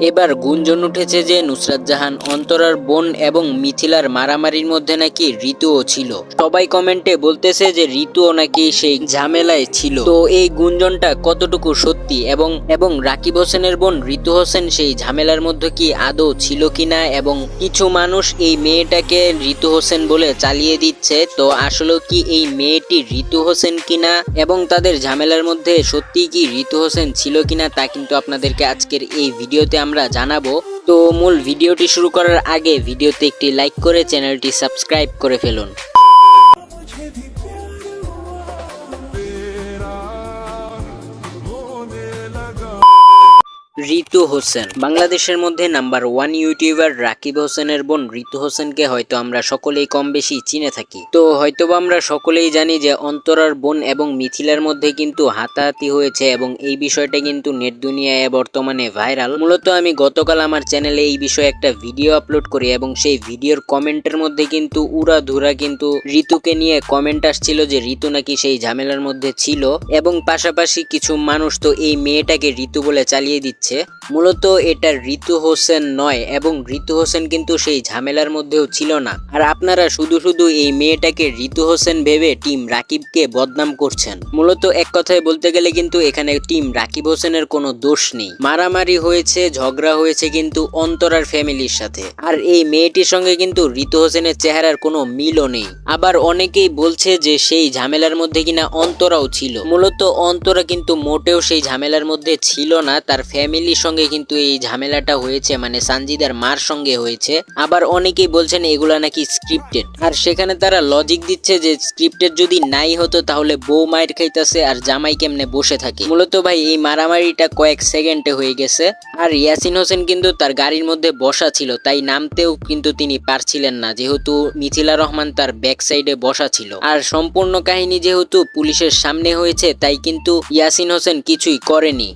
এবার গুঞ্জন উঠেছে যে নুসরাত জাহান, অন্তরার বোন এবং মিথিলার মারামারির মধ্যে নাকি ঋতুও ছিল। সবাই কমেন্টে বলতেছে যে ঋতুও নাকি সেই ঝামেলায় ছিল। তো এই গুঞ্জনটা কতটুকু সত্যি এবং রাকিব হোসেনের বোন ঋতু হোসেন সেই ঝামেলার মধ্যে কি আদৌ ছিল কিনা, এবং কিছু মানুষ এই মেয়েটাকে ঋতু হোসেন বলে চালিয়ে দিচ্ছে। তো আসলে কি এই মেয়েটি ঋতু হোসেন কিনা এবং তাদের ঝামেলার মধ্যে সত্যি কি ঋতু হোসেন ছিল কিনা তা কিন্তু আপনাদেরকে আজকের এই ভিডিওতে আমরা জানাবো। তো মূল ভিডিওটি শুরু করার আগে ভিডিওতে একটি লাইক করে চ্যানেলটি সাবস্ক্রাইব করে ফেলুন। ঋতু হোসেন বাংলাদেশের মধ্যে নাম্বার 1 ইউটিউবার রাকিব হোসেনের বোন ঋতু হোসেনকে হয়তো আমরা সকলেই কম বেশি চিনে থাকি। তো হয়তোবা আমরা সকলেই জানি যে অন্তরার বোন এবং মিথিলার মধ্যে কিন্তু হাতাহাতি হয়েছে এবং এই বিষয়টা কিন্তু নেট দুনিয়ায় বর্তমানে ভাইরাল। মূলত আমি গতকাল আমার চ্যানেলে এই বিষয়ে একটা ভিডিও আপলোড করি এবং সেই ভিডিওর কমেন্টের মধ্যে কিন্তু উড়াধুরা কিন্তু ঋতুকে নিয়ে কমেন্ট আসছিল যে ঋতু নাকি সেই ঝামেলার মধ্যে ছিল, এবং পাশাপাশি কিছু মানুষ তো এই মেয়েটাকে ঋতু বলে চালিয়ে দিচ্ছে। মূলত এটা ঋতু হোসেন নয় এবং ঋতু হোসেন কিন্তু সেই ঝামেলার মধ্যেও ছিল না। আর আপনারা শুধু শুধু এই মেয়েটাকে ঋতু হোসেন ভেবে টিম রাকিবকে বদনাম করছেন। মূলত এক কথায় বলতে গেলে কিন্তু এখানে টিম রাকিব হোসেনের কোনো দোষ নেই। মারামারি হয়েছে, ঝগড়া হয়েছে কিন্তু অন্তরার ফ্যামিলির সাথে, আর এই মেয়েটির সঙ্গে কিন্তু ঋতু হোসেনের চেহারার কোনো মিলও নেই। আবার অনেকেই বলছে যে সেই ঝামেলার মধ্যে কিনা অন্তরাও ছিল। মূলত অন্তরা কিন্তু মোটেও সেই ঝামেলার মধ্যে ছিল না, তার ফ্যামিলির সঙ্গে কিন্তু এই ঝামেলাটা হয়েছে, মানে সানজিদার মার সঙ্গে হয়েছে। আবার অনেকেই বলছেন এগুলা নাকি স্ক্রিপ্টেড, আর সেখানে তারা লজিক দিচ্ছে যে স্ক্রিপ্টেড যদি নাই হতো তাহলে বউ মায়ের খাইতেছে আর জামাই কেমনে বসে থাকে। মূলত ভাই এই মারামারিটা কয়েক সেকেন্ডে হয়ে গেছে, আর ইয়াসিন হোসেন কিন্তু তার গাড়ির মধ্যে বসা ছিল, তাই নামতেও কিন্তু তিনি পারছিলেন না, যেহেতু মিথিলা রহমান তার ব্যাক সাইডে বসা ছিল। আর সম্পূর্ণ কাহিনী যেহেতু পুলিশের সামনে হয়েছে তাই কিন্তু ইয়াসিন হোসেন কিছুই করেনি।